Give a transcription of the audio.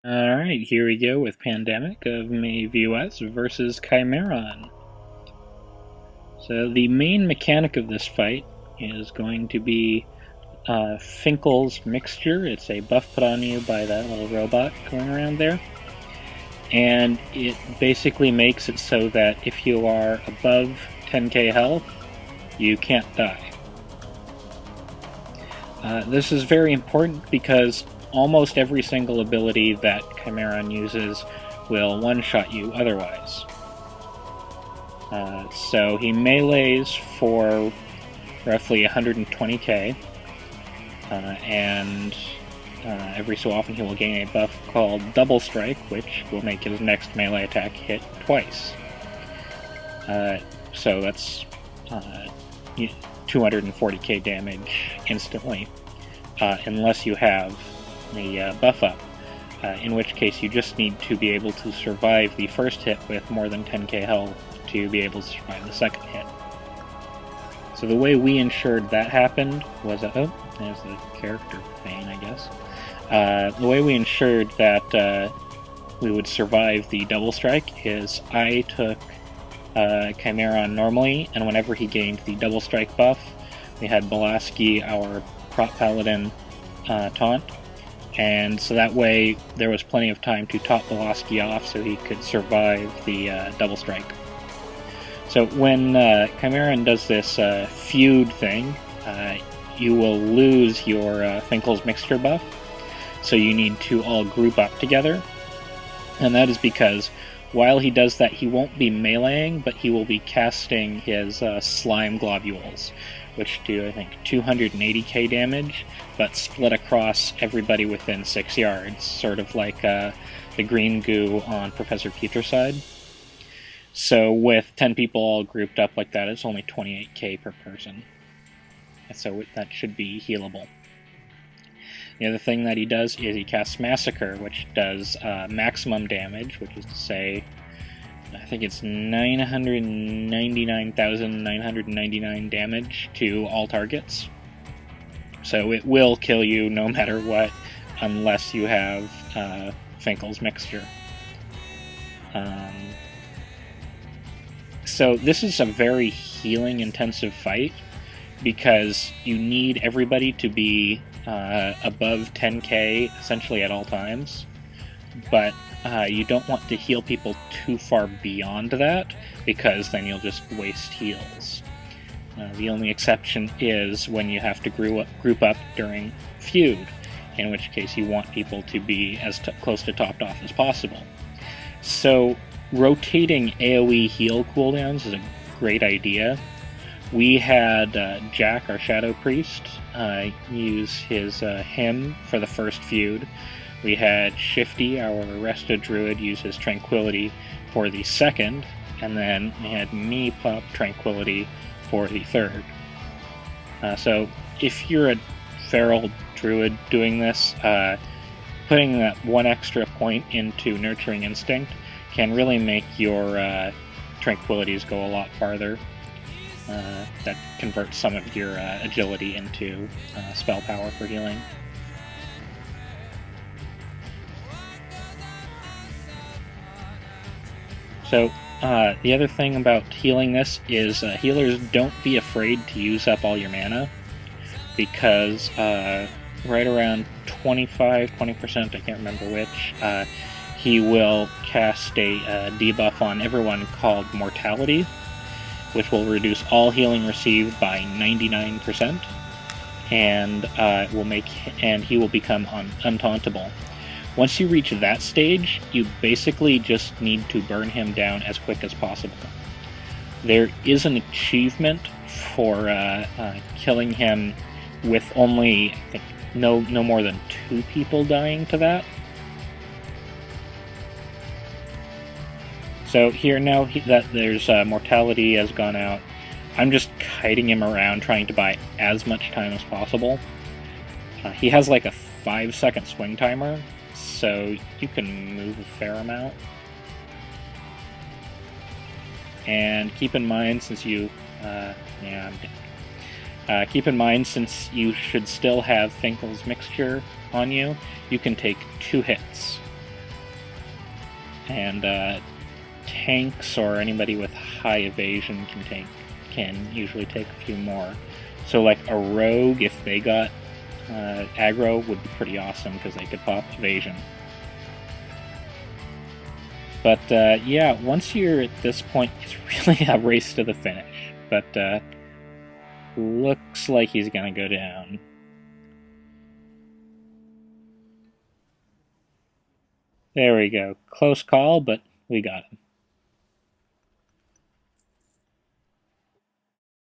Alright, here we go with Pandemic of Maeve US versus Chimaeron. So the main mechanic of this fight is going to be Finkel's Mixture. It's a buff put on you by that little robot going around there. And it basically makes it so that if you are above 10k health, you can't die. This is very important because almost every single ability that Chimaeron uses will one-shot you otherwise. So he melees for roughly 120k, and every so often he will gain a buff called Double Strike, which will make his next melee attack hit twice. So that's 240k damage instantly, unless you have a buff up, in which case you just need to be able to survive the first hit with more than 10k health to be able to survive the second hit. So the way we ensured that happened was, oh, there's the character pane, I guess. The way we ensured that we would survive the double strike is I took Chimaeron normally, and whenever he gained the double strike buff, we had Blahbidy, our prop paladin, taunt, and so that way there was plenty of time to top Blahbidy off so he could survive the double strike. So when Chimaeron does this feud thing, you will lose your Finkel's Mixture buff, so you need to all group up together, and that is because while he does that, he won't be meleeing, but he will be casting his slime globules, which do, I think, 280k damage, but split across everybody within 6 yards, sort of like the green goo on Professor Peter's side. So with 10 people all grouped up like that, it's only 28k per person. So that should be healable. The other thing that he does is he casts Massacre, which does maximum damage, which is to say, I think it's 999,999 damage to all targets. So it will kill you no matter what, unless you have Finkel's Mixture. So this is a very healing-intensive fight, because you need everybody to be above 10k essentially at all times, but you don't want to heal people too far beyond that, because then you'll just waste heals. The only exception is when you have to group up during feud, in which case you want people to be as close to topped off as possible. So rotating AoE heal cooldowns is a great idea. We had Jack, our Shadow Priest, use his hymn for the first feud. We had Shifty, our Resto Druid, use his Tranquility for the second, and then we had me pop Tranquility for the third. So if you're a feral druid doing this, putting that one extra point into Nurturing Instinct can really make your Tranquilities go a lot farther. That converts some of your agility into spell power for healing. So the other thing about healing this is healers, don't be afraid to use up all your mana, because right around 20%, I can't remember which, he will cast a debuff on everyone called Mortality, which will reduce all healing received by 99%, and he will become untauntable. Once you reach that stage, you basically just need to burn him down as quick as possible. There is an achievement for killing him with only, I think, no more than 2 people dying to that. So here now that there's Mortality has gone out, I'm just kiting him around trying to buy as much time as possible. He has like a 5-second swing timer, so you can move a fair amount. And keep in mind, since you keep in mind, since you should still have Finkel's Mixture on you, you can take 2 hits. and tanks or anybody with high evasion can usually take a few more. So like a rogue, if they got aggro, would be pretty awesome because they could pop evasion. But yeah, once you're at this point, it's really a race to the finish. But looks like he's gonna go down. There we go. Close call, but we got him.